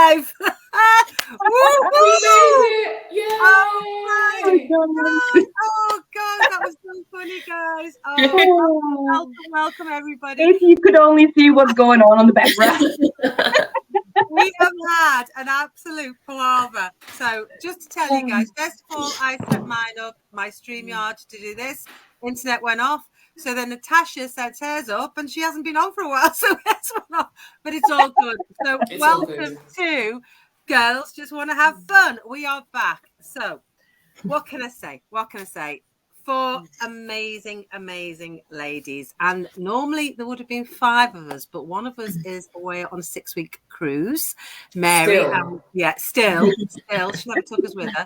live. Yay! Oh God, that was so funny, guys. Welcome everybody. If you could only see what's going on the background. We have had an absolute palaver. So just to tell you guys, first of all, I set mine up, my StreamYard, to do this. Internet went off. So then Natasha sets hers up, and she hasn't been on for a while, so hers went off. But it's all good. So welcome to Girls Just Want to Have Fun. We are back. So what can I say? What can I say? 4 amazing, amazing ladies. And normally there would have been 5 of us, but one of us is away on a 6-week cruise. Mary. Still. She never took us with her.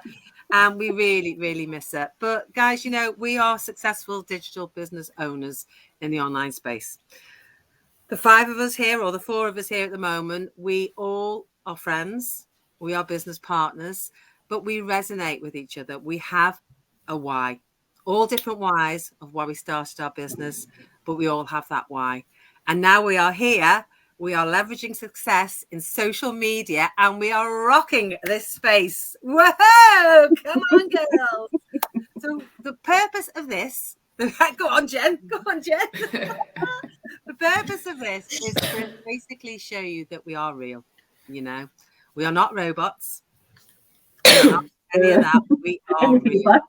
And we really, really miss her. But guys, you know, we are successful digital business owners in the online space. The 5 of us here, or the 4 of us here at the moment, we all are friends. We are business partners, but we resonate with each other. We have a why. All different whys of why we started our business, but we all have that why. And now we are here. We are leveraging success in social media, and we are rocking this space. Whoa! Come on, girls. So the purpose of this, go on, Jen. The purpose of this is to basically show you that we are real. You know, we are not robots. We are not any of that. We are real.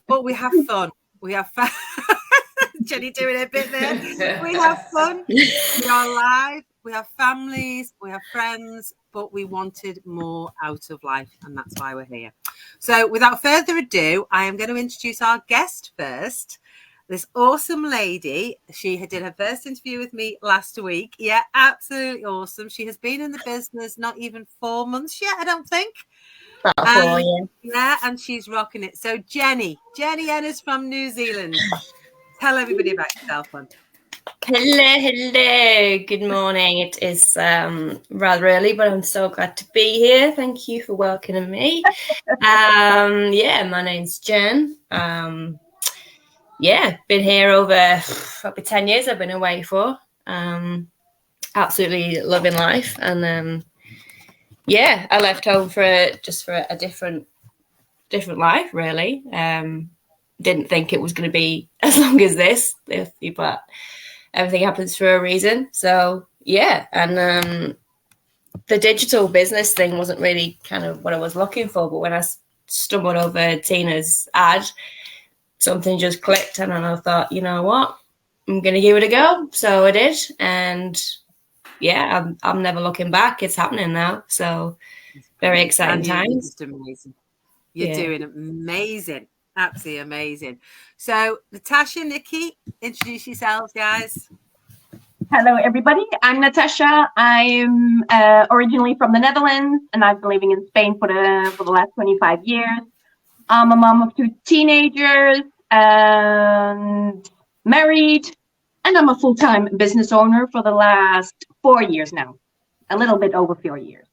But we have fun. We have fun. Jenny doing a bit there. We have fun. We are live. We have families. We have friends. But we wanted more out of life. And that's why we're here. So without further ado, I am going to introduce our guest first. This awesome lady. She did her first interview with me last week. Yeah, absolutely awesome. She has been in the business not even 4 months yet, I don't think. Yeah, and she's rocking it. So Jenny Ennis from New Zealand. Tell everybody about yourself, hon. Hello. Good morning. It is rather early, but I'm so glad to be here. Thank you for welcoming me. My name's Jen. Been here over 10 years. I've been away for. Absolutely loving life, and I left home for a different life, really. Didn't think it was going to be as long as this, but everything happens for a reason. So, and the digital business thing wasn't really kind of what I was looking for. But when I stumbled over Tina's ad, something just clicked, and I thought, you know what, I'm going to give it a go. So I did, and I'm never looking back. It's happening now. So very exciting times. Amazing. You're doing amazing. Absolutely amazing. So Natasha, Nikki, introduce yourselves, guys. Hello, everybody. I'm Natasha. I'm originally from the Netherlands, and I've been living in Spain for the last 25 years. I'm a mom of 2 teenagers and married, and I'm a full-time business owner for the last 4 years now, a little bit over 4 years.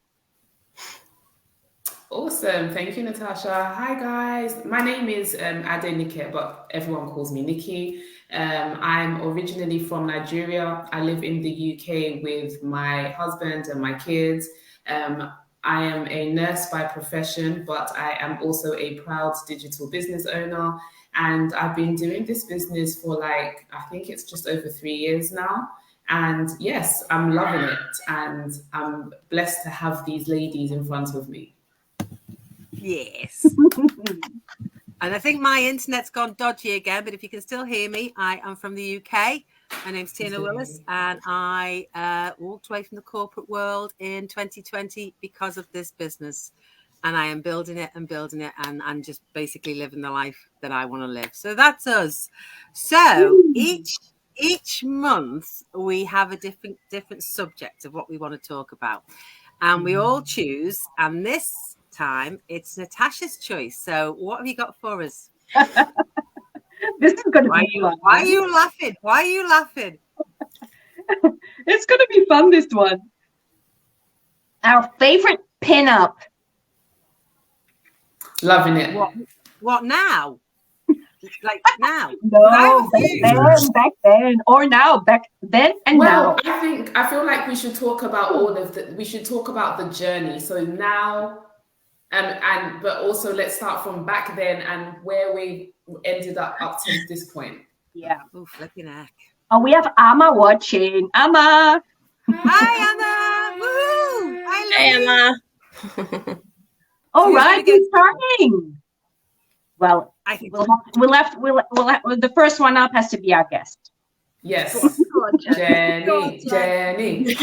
Awesome. Thank you, Natasha. Hi, guys. My name is Ade Nike, but everyone calls me Nikki. I'm originally from Nigeria. I live in the UK with my husband and my kids. I am a nurse by profession, but I am also a proud digital business owner. And I've been doing this business for I think it's just over 3 years now. And yes, I'm loving it. And I'm blessed to have these ladies in front of me. Yes. And I think my internet's gone dodgy again, but if you can still hear me, I am from the UK. My name's Tina Willis, and I walked away from the corporate world in 2020 because of this business. And I am building it and just basically living the life that I want to live. So that's us. So each month we have a different subject of what we want to talk about. And we all choose, and this time it's Natasha's choice. So what have you got for us? This is going to be fun. Why are you laughing? It's going to be fun, this one. Our favorite pin-up. Loving it. What now? like now? No, back then, or now, back then and now. I feel like we should talk about we should talk about the journey. So now, but also let's start from back then and where we ended up to this point. Yeah. Oh, flipping heck. Oh, we have Amma watching. Amma. Hi, Anna. Woohoo! Hey, Emma. All right, who's starting? Well, I think we'll have the first one up has to be our guest. Yes. Go on, Jenny.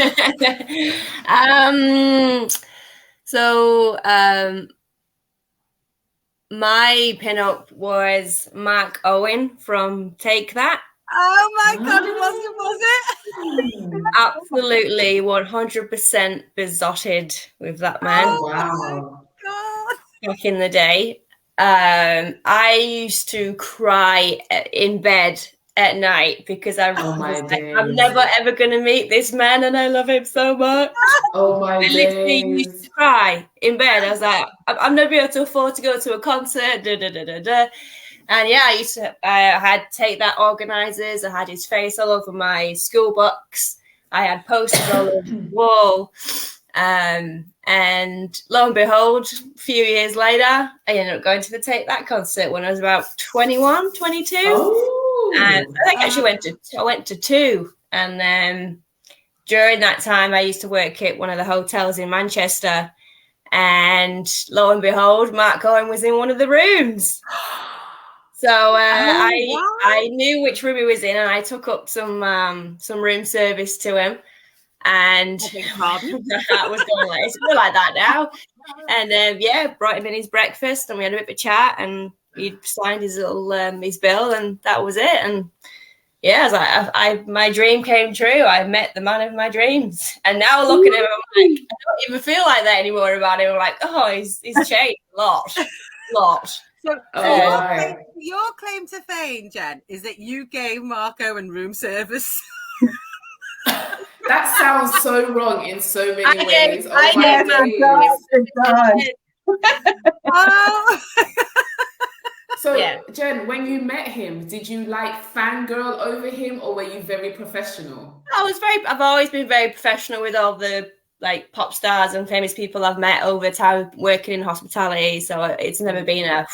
My pinup was Mark Owen from Take That. Oh my God, was it? Absolutely 100% besotted with that man. Oh, wow. God. Back in the day. I used to cry in bed at night because I was like, I'm never ever gonna meet this man, and I love him so much. Oh my I literally days. used to cry in bed. I was like, I'm never able to afford to go to a concert. And yeah, I had Take That organisers. I had his face all over my school books. I had posters all over the wall. And lo and behold, a few years later, I ended up going to the Take That concert when I was about 21, 22. Oh. And I think I actually went to two. And then during that time, I used to work at one of the hotels in Manchester. And lo and behold, Mark Owen was in one of the rooms. So I knew which room he was in, and I took up some room service to him. And that was going like, it's going like that now. And brought him in his breakfast, and we had a bit of a chat, and he signed his little his bill, and that was it. And yeah, I was like, my dream came true. I met the man of my dreams, and now looking at him, I'm like, I don't even feel like that anymore about him. I'm like, oh, he's changed a lot. So your claim to fame, Jen, is that you gave Mark Owen room service. That sounds so wrong in so many ways. So, Jen, when you met him, did you fangirl over him, or were you very professional? I've always been very professional with all the pop stars and famous people I've met over time working in hospitality. So it's never been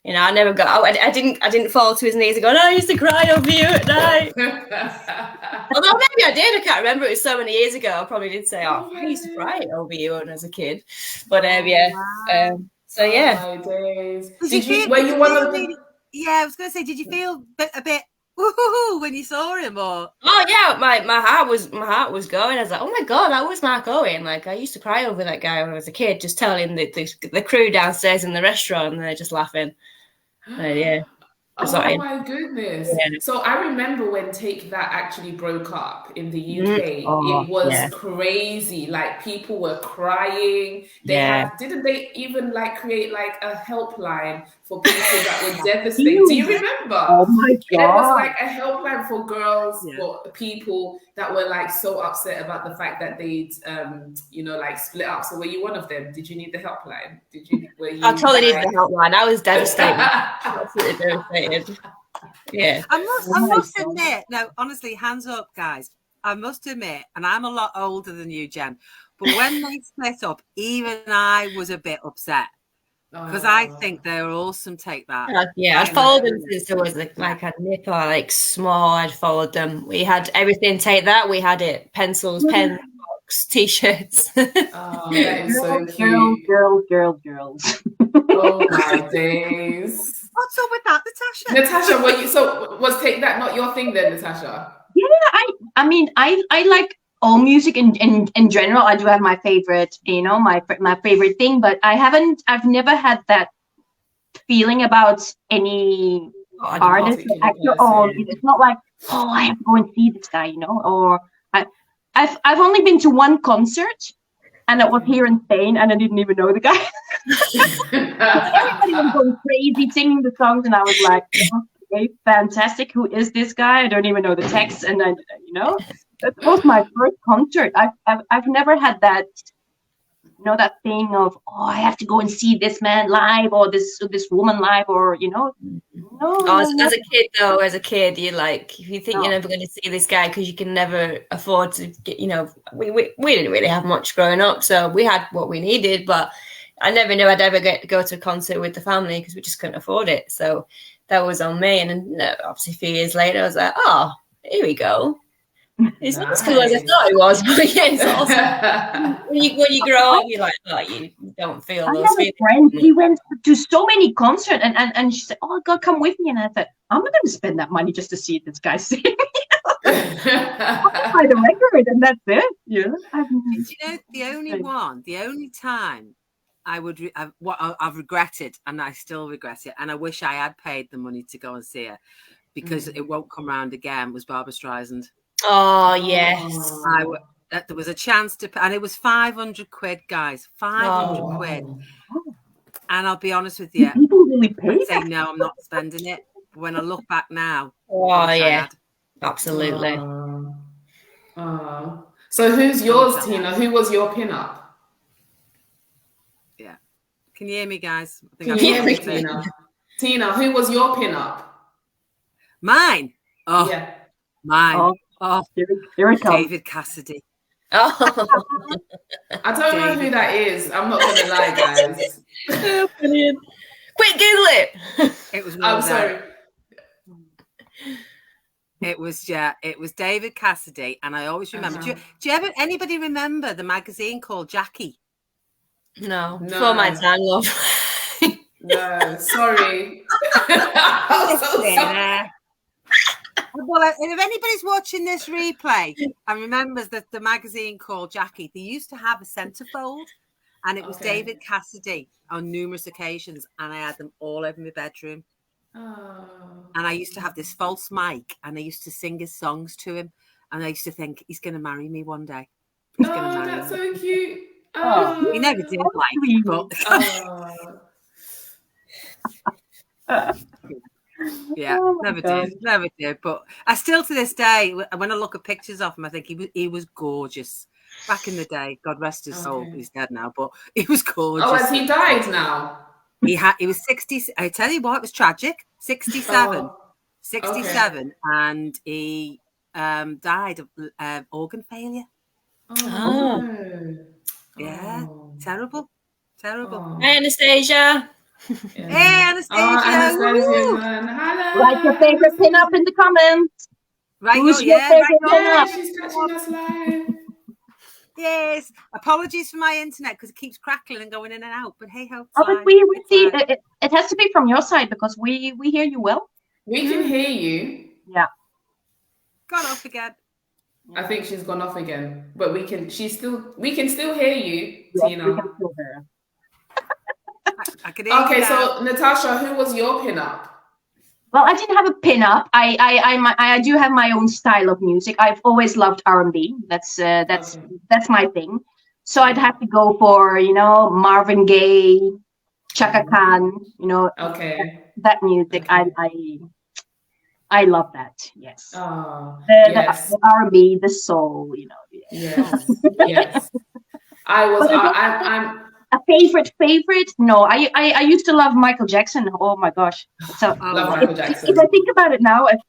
I never got. I didn't fall to his knees and go, no, I used to cry over you at night. Although maybe I did. I can't remember. It was so many years ago. I probably did say, I used to cry over you when I was a kid. But so yeah. Oh my days. Were you one of the? Yeah, I was going to say, did you feel a bit woohoo when you saw him, or? Oh yeah, my heart was going. I was like, oh my God, that was Mark Owen. I used to cry over that guy when I was a kid, just telling the crew downstairs in the restaurant, and they're just laughing. Yeah. Oh my goodness. Yeah. So I remember when Take That actually broke up in the UK. It was crazy. People were crying. Didn't they even create a helpline for people that were devastated? Do you remember? Oh my God. There was a helpline for girls, for people that were so upset about the fact that they'd split up. So were you one of them? Did you need the helpline? I totally needed the helpline. I was devastated. Absolutely devastated. Yeah. I must admit, no, honestly, hands up, guys. I must admit, and I'm a lot older than you, Jen, but when they split up, even I was a bit upset. Because I think they were awesome. Take That. I'd followed them since there was a nip or small. I'd followed them. We had everything Take That. We had it: pencils, pens, books, t-shirts. Oh, that is so cute. Girls. Oh my days. What's up with that, Natasha? Natasha, was Take That not your thing then, Natasha? Yeah, I mean, I like all music in general. I do have my favorite, my favorite thing, but I've never had that feeling about any artist, actor, or it's not like, I have to go and see this guy, or I've only been to one concert, and it was here in Spain, and I didn't even know the guy. Everybody was going crazy singing the songs, and I was like, okay, fantastic. Who is this guy? I don't even know the text, and that was my first concert. I've never had that that thing of, oh, I have to go and see this man live or this woman live, or no, as a kid though, you like, if you think you're never going to see this guy because you can never afford to get, we didn't really have much growing up, so we had what we needed, but I never knew I'd ever get to go to a concert with the family because we just couldn't afford it. So that was on me. And then obviously a few years later, I was like, oh, here we go. It's not as cool as I thought it was, but yeah, it's awesome. when you grow up, you're like, oh, you don't feel I those have feelings. a friend, he went to so many concerts, and she said, oh, God, come with me. And I thought, I'm not going to spend that money just to see this guy sing. I'll buy the record, and that's it. The only time I've regretted, and I still regret it, and I wish I had paid the money to go and see her, because it won't come round again, was Barbara Streisand. Oh, yes. There was a chance to, and it was 500 quid, guys. 500 quid. And I'll be honest with you, people really pay I'd say no, I'm not spending it. But when I look back now, absolutely. So who's yours, Tina? Who was your pin-up? Yeah. Can you hear me, guys? Can you hear me, Tina? Tina, who was your pin-up? Mine. Oh, yeah. Mine. Oh, here it comes. David Cassidy. Oh. I don't know who that is. I'm not gonna lie, guys. Quick, Google it. It was. I'm sorry. It was David Cassidy, and I always remember. Do you ever anybody remember the magazine called Jackie? No. For my time, love. No, sorry. I'm so sorry. Well, if anybody's watching this replay and remembers that the magazine called Jackie, they used to have a centerfold, and it was David Cassidy on numerous occasions, and I had them all over my bedroom. Oh. And I used to have this false mic, and I used to sing his songs to him, and I used to think, he's going to marry me one day. He's going to marry me. That's so cute. He never did, but... Yeah, never did. But I still, to this day, when I look at pictures of him, I think he was gorgeous back in the day. God rest his soul. He's dead now, but he was gorgeous. Oh, has he died now? He was 60. I tell you what, it was tragic. 67, and he died of organ failure. Yeah, terrible. Oh. Hey, Anastasia. Yeah. Hey, Anastasia! Hello. Write your favorite pin-up in the comments. Who's your favorite pin-up? She's catching us live. Yes. Apologies for my internet because it keeps crackling and going in and out. But hey ho. But we see it has to be from your side because we hear you well. We can hear you. Yeah. Gone off again. I think she's gone off again, but we can still hear you, yes, Tina. We can still hear her. I could hear you so Natasha, who was your pin-up? Well, I didn't have a pin-up. I do have my own style of music. I've always loved R&B. That's my thing. So I'd have to go for Marvin Gaye, Chaka Khan. That music. I love that. Yes. The R&B, the soul. Yes. I'm a favorite. No, I used to love Michael Jackson. Oh my gosh. So love Michael Jackson. If I think about it now, it's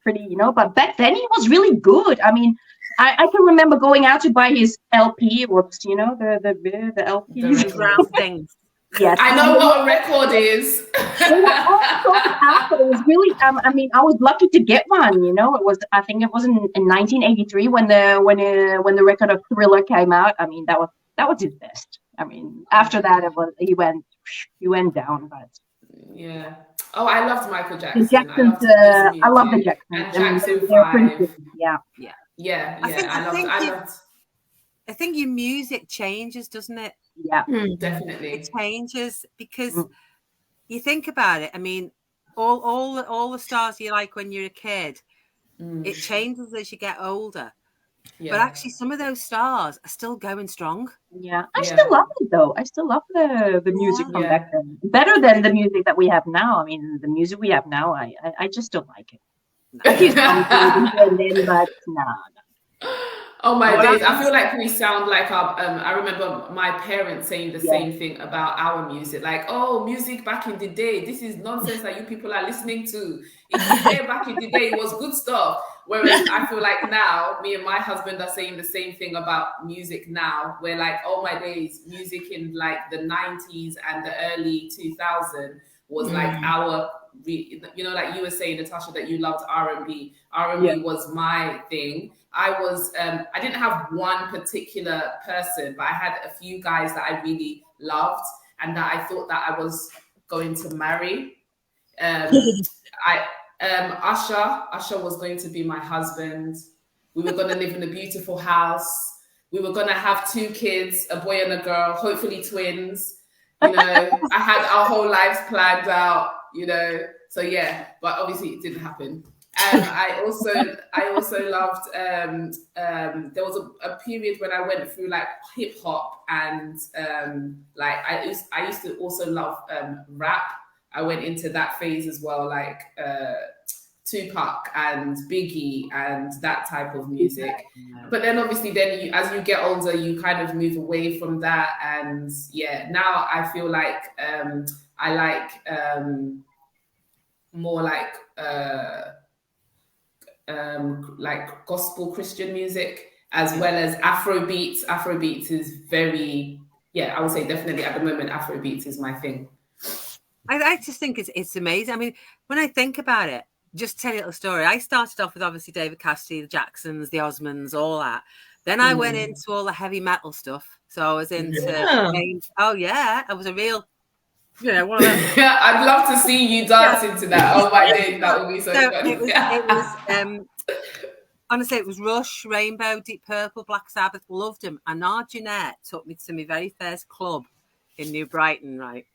pretty, but back then he was really good. I mean, I can remember going out to buy his LP. What's the LP? The round things. Yes. I know what a record is. It was really. I was lucky to get one. It was. I think it was in 1983 when the record of Thriller came out. I mean, that was his best. I mean, after that, he went down, but yeah. Oh, I loved Michael Jackson. I love the Jacksons. And Jackson 5. Yeah. I think your music changes, doesn't it? Yeah, definitely. It changes because you think about it. I mean, all the stars you like when you're a kid, it changes as you get older. Yeah. But actually, some of those stars are still going strong. Yeah, I still love it though. I still love the music from back then. Better than the music that we have now. I mean, the music we have now, I just don't like it. But no. Oh my What days! I happens? feel like we sound like our. I remember my parents saying the same thing about our music. Like, oh, music back in the day. This is nonsense that you people are listening to. If you hear back in the day, it was good stuff. Whereas I feel like now, me and my husband are saying the same thing about music now. We're like, oh my days, music in like the 90s and the early 2000s was like our. You know, like you were saying, Natasha, that you loved R&B. R&B was my thing. I didn't have one particular person, but I had a few guys that I really loved and that I thought that I was going to marry. Usher was going to be my husband. We were going to live in a beautiful house. We were going to have 2 kids, a boy and a girl, hopefully twins. You know, I had our whole lives planned out, you know. So yeah, but obviously it didn't happen. I also loved there was a period when I went through like hip hop and like I used to also love rap. I went into that phase as well, like Tupac and Biggie and that type of music. But then obviously then as you get older, you kind of move away from that. And yeah, now I feel like I like more like gospel Christian music as well as Afrobeats. Afrobeats is very, yeah, I would say definitely at the moment Afrobeats is my thing. I just think it's amazing. I mean, when I think about it, just tell you a little story. I started off with obviously David Cassidy, the Jacksons, the Osmonds, all that. Then I went into all the heavy metal stuff. So I was into oh yeah, I was a real, you know, one of those. I'd love to see you dance into that. Oh my days, that would be so fun. It was honestly, it was Rush, Rainbow, Deep Purple, Black Sabbath. Loved them. And our Jeanette took me to my very first club in New Brighton, right?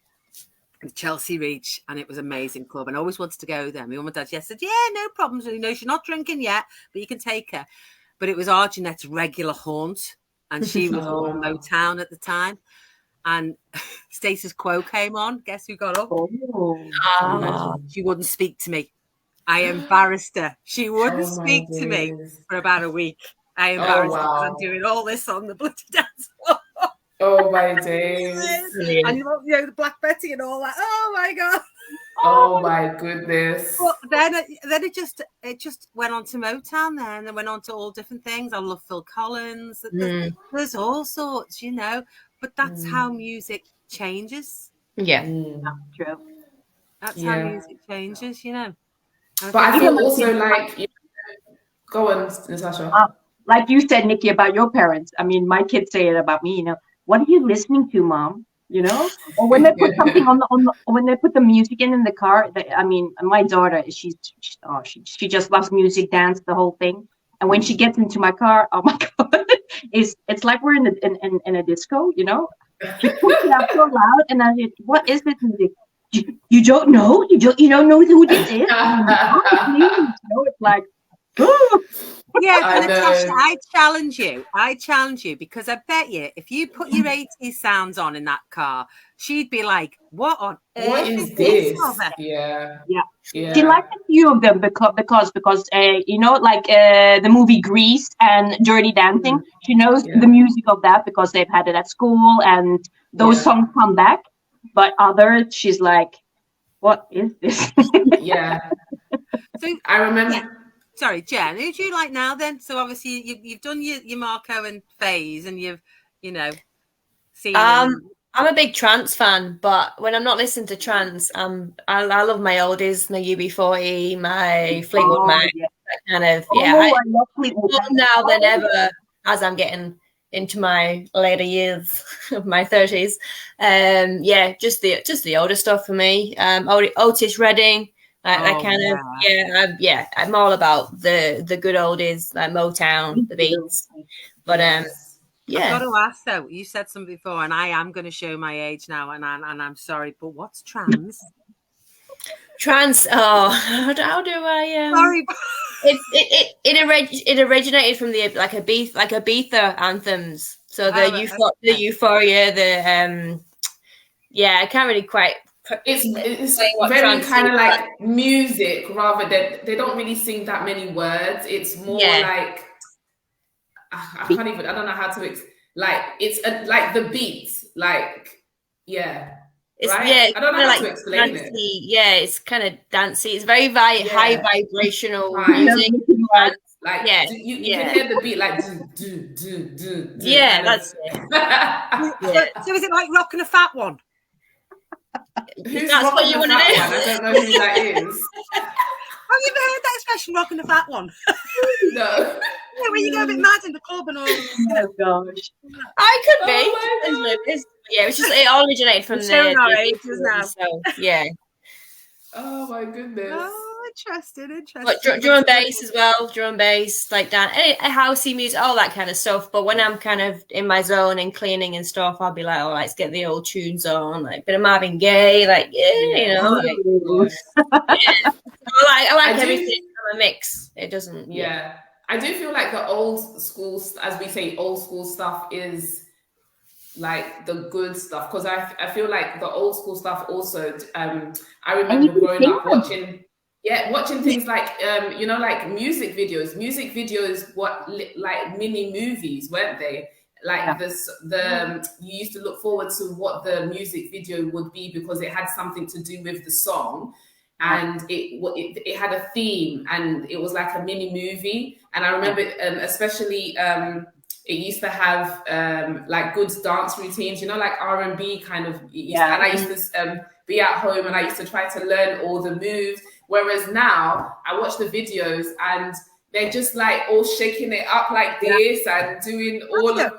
Chelsea Reach, and it was an amazing club, and I always wanted to go there. My mum and dad said, yeah, no problems. You know, she's not drinking yet, but you can take her. But it was our Jeanette's regular haunt, and she was all Motown at the time. And Status Quo came on. Guess who got up? She wouldn't speak to me. I embarrassed her. She wouldn't speak to me for about a week. I embarrassed her because I'm doing all this on the bloody dance floor. Oh my days. And you know, the Black Betty and all that. Oh my God. Oh my goodness. But then it just went on to Motown then, and then went on to all different things. I love Phil Collins. There's all sorts, you know. But that's how music changes. Yeah. That's true. That's how music changes, you know. But I feel also like, you know, go on, Natasha. Like you said, Nikki, about your parents. I mean, my kids say it about me, you know. What are you listening to, Mom? You know, or when they put something on when they put the music in the car. I mean, my daughter, she just loves music, dance, the whole thing. And when she gets into my car, oh my God, it's like we're in a disco, you know. She puts it up so loud, and I said, "What is this music? You don't know? You don't know who this is?" You know, it's like. Yeah, Natasha, I challenge you because I bet you if you put your 80s sounds on in that car, she'd be like, what on earth what is this? Yeah. She likes a few of them because you know, like the movie Grease and Dirty Dancing. She knows the music of that because they've had it at school and those songs come back. But others, she's like, what is this? So I remember. Yeah. Sorry, Jen, who do you like now then? So obviously you've done your Marco and Phase, and you've, you know, seen I'm a big trance fan, but when I'm not listening to trance, I love my oldies, my UB40, my Fleetwood Mac, that kind of, I love Fleetwood Mac. More now than ever, as I'm getting into my later years of my 30s. Just the older stuff for me. Otis Redding. I'm all about the good oldies, like Motown, the Beats. But I've got to ask though. You said something before, and I am going to show my age now, and I'm sorry, but what's trance? Trance. Oh, how do I? Sorry. It originated from the Ibiza anthems. So the Euphoria, I can't really quite. It's very kind of like music rather than they don't really sing that many words. It's more like I can't even. I don't know how to like. It's like the beat. Like It's, right. yeah, I don't know how like to explain dancey. it. Yeah, it's kind of dancey. It's very high vibrational High. music. Like you can hear the beat like do. Yeah, that's it. So is it like rocking a fat one? Who's That's what rocking you the want to fat do. one? I don't know who that is. Have you ever heard that expression, rocking a fat one? No. Yeah, when you go a bit mad in the club and all. Oh gosh. I could be. Oh my God. Yeah, it was just it originated from showing our the ages now. So yeah. Oh my goodness. Oh, interesting. But drum and bass as well, drum bass, like that, housey music, all that kind of stuff. But when I'm kind of in my zone and cleaning and stuff, I'll be like, oh, let's get the old tunes on, like a bit of Marvin Gaye, like you know. Like, I like everything from a mix. It doesn't. Yeah. I do feel like the old school, as we say, old school stuff is like the good stuff, because I feel like the old school stuff also. I remember growing up watching things like like music videos. Music videos, like mini movies, weren't they? Like you used to look forward to what the music video would be because it had something to do with the song. And it had a theme, and it was like a mini movie. And I remember, especially, it used to have like good dance routines, like R&B kind of. And I used to be at home, and I used to try to learn all the moves. Whereas now, I watch the videos, and they're just like all shaking it up like this and doing all of.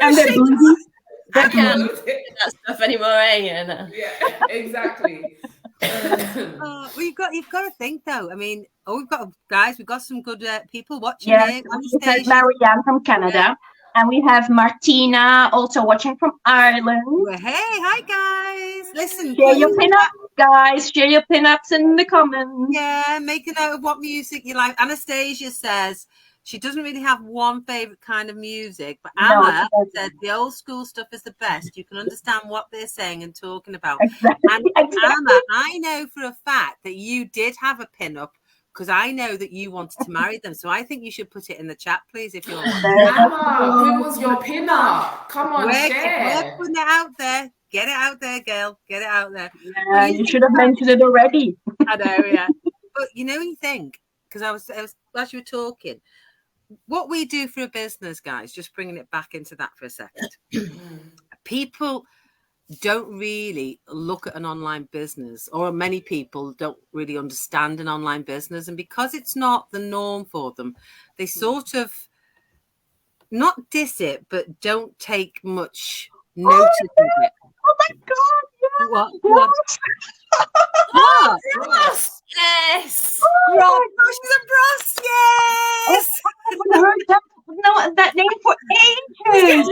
And they're I can't do that stuff anymore, Yeah, exactly. Well, you've got to think though. I mean, we've got some good people watching here. We have Marianne from Canada, and we have Martina also watching from Ireland. Well, hey, hi guys! Listen, share your pin-ups, guys. Share your pin-ups in the comments. Yeah, make a note of what music you like. Anastasia says she doesn't really have one favorite kind of music, but Anna said the old school stuff is the best. You can understand what they're saying and talking about. Exactly. And Anna, I know for a fact that you did have a pin-up, because I know that you wanted to marry them. So I think you should put it in the chat, please, if you want. Anna, who was your pin-up? Come on, share. We're putting it out there. Get it out there, girl. Get it out there. Yeah, you should have mentioned it already. I know, yeah. But you think, because I was as you were talking, what we do for a business, guys, just bringing it back into that for a second. People don't really look at an online business, or many people don't really understand an online business. And because it's not the norm for them, they sort of not diss it, but don't take much notice of it. Oh my God. What? Ross. Yes. Oh, she's a Ross. Yes. I haven't heard that name for ages.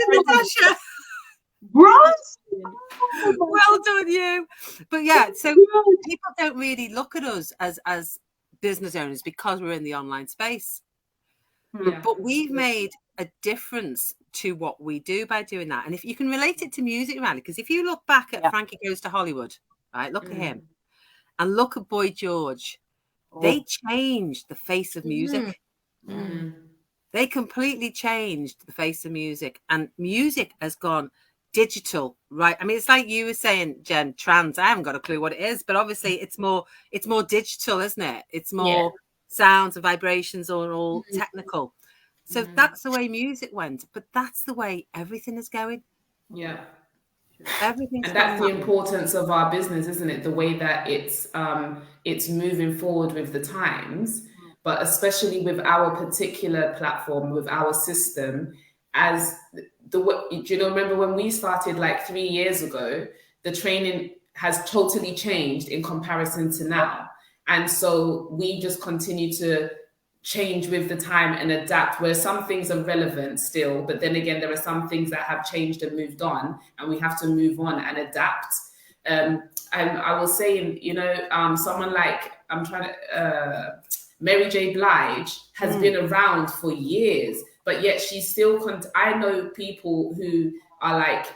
Natasha. Ross. Well done, you. But yeah, so people don't really look at us as business owners because we're in the online space. Yeah. But we've made a difference to what we do by doing that. And if you can relate it to music, Riley, because if you look back at Frankie Goes to Hollywood, right, look at him, and look at Boy George, they changed the face of music. They completely changed the face of music, and music has gone digital, right? I mean, it's like you were saying, Jen, trance. I haven't got a clue what it is, but obviously it's more digital, isn't it? It's more sounds and vibrations, or all technical. So that's the way music went, but that's the way everything is going. Yeah. Everything's and that's the importance of our business, isn't it? The way that it's moving forward with the times, but especially with our particular platform, with our system, as remember when we started like 3 years ago, the training has totally changed in comparison to now. And so we just continue to change with the time and adapt, where some things are relevant still, but then again, there are some things that have changed and moved on, and we have to move on and adapt. And I was saying, someone like, Mary J. Blige has been around for years, but yet she's still, I know people who are like,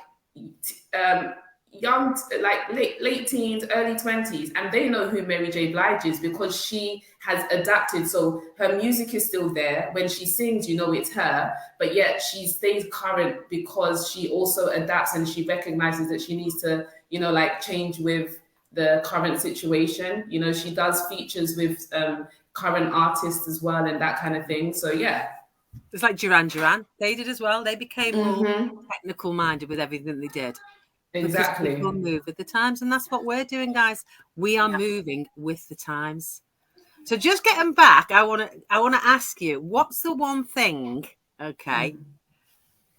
young, like late teens, early 20s, and they know who Mary J. Blige is because she has adapted. So her music is still there. When she sings, you know it's her, but yet she stays current because she also adapts and she recognizes that she needs to, you know, like change with the current situation. You know, she does features with current artists as well and that kind of thing. So yeah. It's like Duran Duran. They did as well. They became more technical minded with everything they did. Exactly. Because people move with the times, and that's what we're doing, guys. We are moving with the times. So just getting back, I want to ask you, what's the one thing? Okay,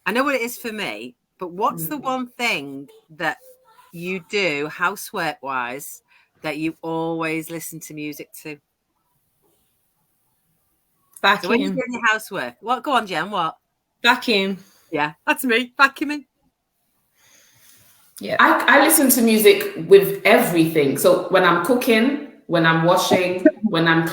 I know what it is for me, but what's the one thing that you do housework wise that you always listen to music to? Vacuum. So when you're doing your housework, what? Go on, Jen. What? Vacuum. Yeah, that's me. Vacuuming. Yeah. I listen to music with everything. So when I'm cooking, when I'm washing, when I'm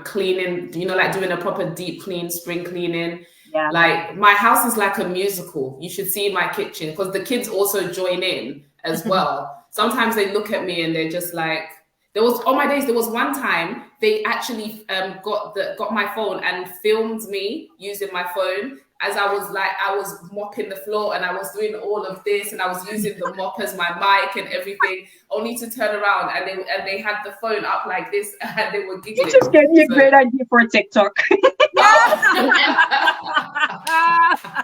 cleaning, you know, like doing a proper deep clean, spring cleaning. Yeah. Like my house is like a musical. You should see my kitchen because the kids also join in as well. Sometimes they look at me and they're just like, there was one time they actually got my phone and filmed me using my phone as I was mopping the floor and I was doing all of this and I was using the mop as my mic and everything, only to turn around and they had the phone up like this and they were giggling. You just gave me a great idea for a TikTok.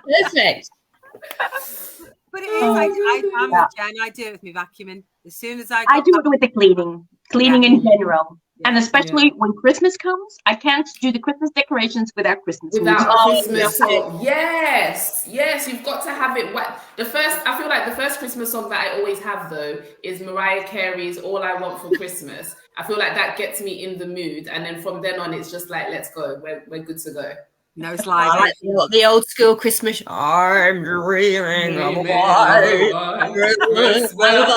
Perfect. But it is. I'm with Jen. I do it with me vacuuming. As soon as I do it with the cleaning in general. Yeah. And especially when Christmas comes, I can't do the Christmas decorations without Christmas music. Christmas song. Yes, you've got to have it. I feel like the first Christmas song that I always have though is Mariah Carey's "All I Want for Christmas." I feel like that gets me in the mood, and then from then on, it's just like, let's go. We're good to go. No, it's like the old school Christmas. I'm dreaming of a white Christmas.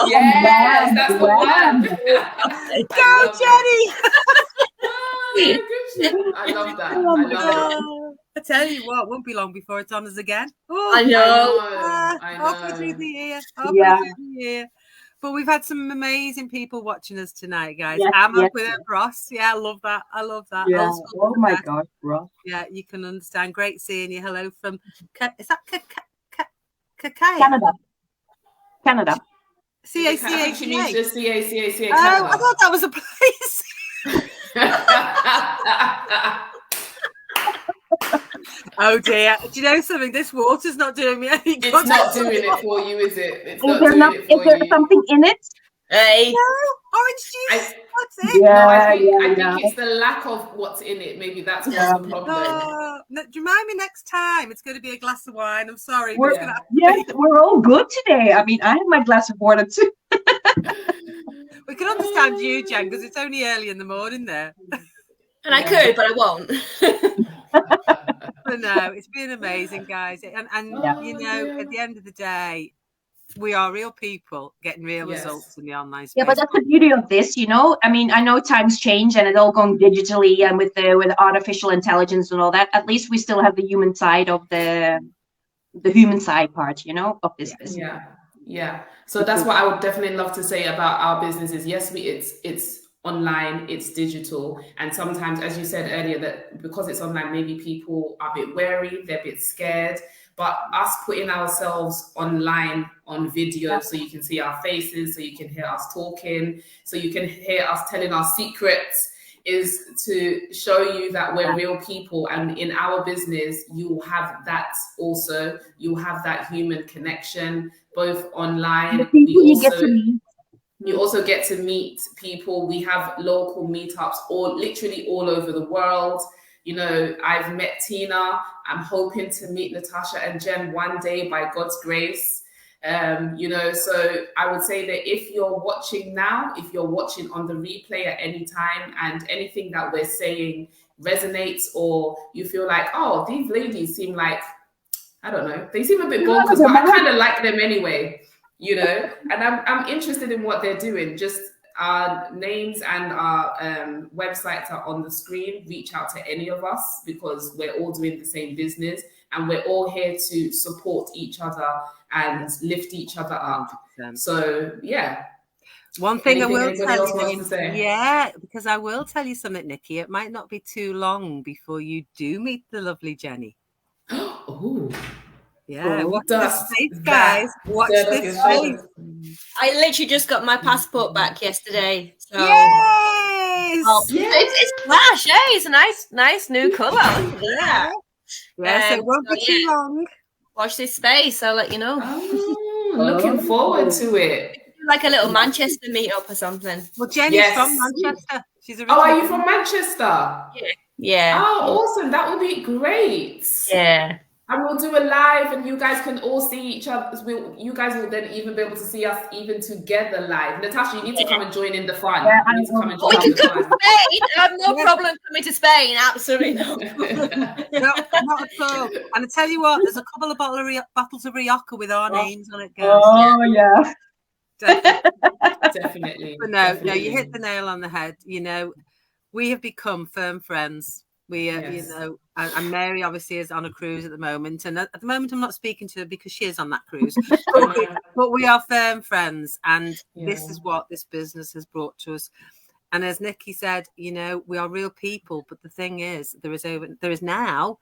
Yes, that's the one. Go, Jenny! I love that. I love it. I tell you what, won't be long before it's on us again. Oh, I know. Halfway through the year. But we've had some amazing people watching us tonight, guys. I'm up with Ross. Yeah, I love that. Yeah. Oh my gosh, Ross. Yeah, you can understand. Great seeing you. Hello from, is that Canada. C-A-C-A. She means just C-A-C-A-C-A. Oh, I thought that was a place. Oh dear. Do you know something? This water's not doing me any good. It's not doing it for you, is it? It's Is there something in it? Hey. No, orange juice. What's it? No, I think it's the lack of what's in it. Maybe that's what's the problem. No, do you mind me next time? It's going to be a glass of wine. I'm sorry. We're all good today. I mean, I have my glass of water too. We can understand you, Jen, because it's only early in the morning there. And I could, but I won't. But no, it's been amazing, guys. And you know, at the end of the day, we are real people getting real results in the online space. Yeah, but that's the beauty of this, you know. I mean, I know times change and it's all going digitally and with artificial intelligence and all that. At least we still have the human side of the human side part, you know, of this business. Yeah. So that's what I would definitely love to say about our business is yes, it's online, it's digital, and sometimes, as you said earlier, that because it's online, maybe people are a bit wary, they're a bit scared. But us putting ourselves online on video so you can see our faces, so you can hear us talking, so you can hear us telling our secrets, is to show you that we're real people. And in our business, you'll have that also. You'll have that human connection, both online. You also get to meet people. We have local meetups literally all over the world. You know, I've met Tina. I'm hoping to meet Natasha and Jen one day by God's grace. You know, so I would say that if you're watching now, if you're watching on the replay at any time and anything that we're saying resonates, or you feel like, oh, these ladies seem like, I don't know, they seem a bit bonkers, but I kind of like them anyway, you know, and I'm interested in what they're doing. Just our names and our websites are on the screen. Reach out to any of us because we're all doing the same business. and we're all here to support each other and lift each other up. 100%. So yeah. One thing Anything I will anybody tell else you, wants to say? yeah, because I will tell you something, Nikki. It might not be too long before you do meet the lovely Jenny. Oh, Yeah, watch dust this space, guys. Watch stirred up this your space. shoulders. I literally just got my passport back yesterday. So Yes! oh, it's flash, eh? It's a nice new colour. Look at that. Yeah, so it won't be too long. Watch this space. I'll let you know. Oh, looking forward to it. Like a little Manchester meetup or something. Well, Jenny's from Manchester. She's originally. Oh, are you from Manchester? Yeah. Oh, awesome. That would be great. Yeah. And we'll do a live and you guys can all see each other. You guys will then even be able to see us even together live. Natasha, you need to come and join in the fun. Yeah, you need to come and join We in can the come to fun. Spain. I have no problem coming to Spain. Absolutely no. No, not at all. And I tell you what, there's a couple of bottles of Rioja with our names on it, girls. Oh, yeah. Definitely. But no, you hit the nail on the head. You know, we have become firm friends. We, you know, and Mary obviously is on a cruise at the moment. And at the moment, I'm not speaking to her because she is on that cruise. But we are firm friends. And this is what this business has brought to us. And as Nikki said, you know, we are real people. But the thing is, there is now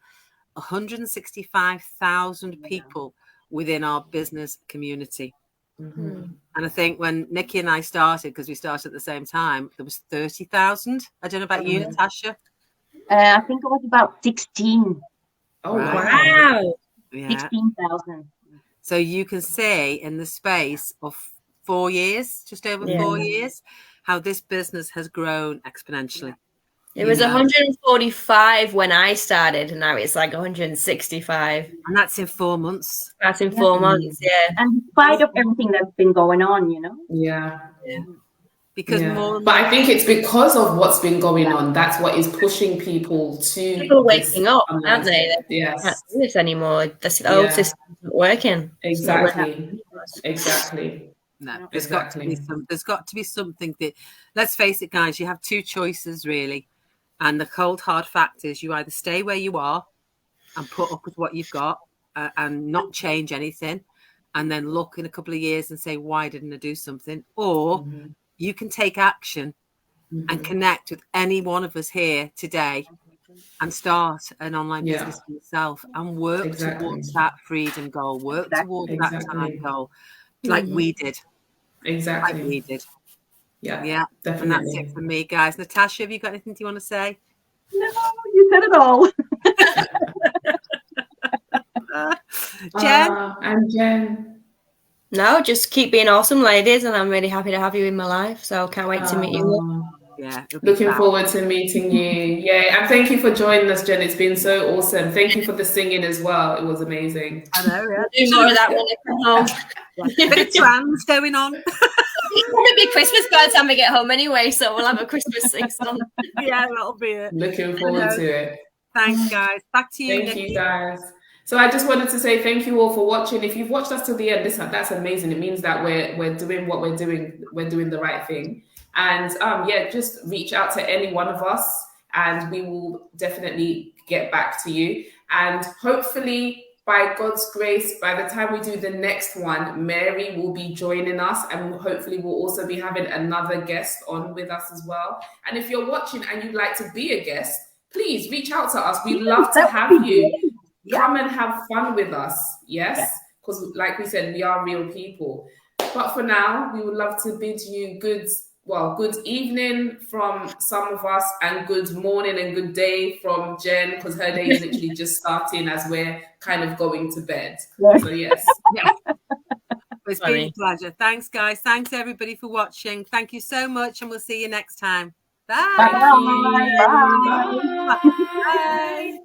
165,000 people within our business community. Mm-hmm. And I think when Nikki and I started, because we started at the same time, there was 30,000. I don't know about you, Natasha. I think it was about 16. Oh, wow. Yeah. 16,000. So you can see in the space of 4 years, just over 4 years, how this business has grown exponentially. It was 145 when I started, and now it's like 165. And that's in 4 months. That's in 4 months, yeah. And despite of everything that's been going on, you know? Yeah. Because but I think it's because of what's been going on. That's what is pushing people to people waking up, aren't they? They Yes. can't do this anymore. The old system's not working. Exactly. No, there's got to be something that, let's face it, guys, you have two choices really. And the cold hard fact is you either stay where you are and put up with what you've got and not change anything, and then look in a couple of years and say, why didn't I do something? Or you can take action and connect with any one of us here today and start an online business for yourself and work towards that freedom goal, work towards that time goal, like we did. Exactly. Like we did. Yeah, definitely. And that's it for me, guys. Natasha, have you got anything you want to say? No, you said it all. Jen? And Jen? No, just keep being awesome, ladies, and I'm really happy to have you in my life. So can't wait to meet you. Yeah, looking forward to meeting you. Yeah, and thank you for joining us, Jen. It's been so awesome. Thank you for the singing as well. It was amazing. I know, yeah. Do more of that when I come home. Bit of trans going on. It'll be Christmas by the time we get home anyway, so we'll have a Christmas sing song. Yeah, that'll be it. Looking forward to it. Thanks, guys. Back to you, Thank Nikki. you, guys. So I just wanted to say thank you all for watching. If you've watched us till the end, that's amazing. It means that we're doing what we're doing. We're doing the right thing. And just reach out to any one of us and we will definitely get back to you. And hopefully, by God's grace, by the time we do the next one, Mary will be joining us and hopefully we'll also be having another guest on with us as well. And if you're watching and you'd like to be a guest, please reach out to us. We'd love to have you. Come and have fun with us. Yes? Because like we said, we are real people. But for now, we would love to bid you good evening from some of us and good morning and good day from Jen, because her day is literally just starting as we're kind of going to bed. So yes. It's been a pleasure. Thanks, guys. Thanks, everybody, for watching. Thank you so much, and we'll see you next time. Bye. Bye. Bye. Bye.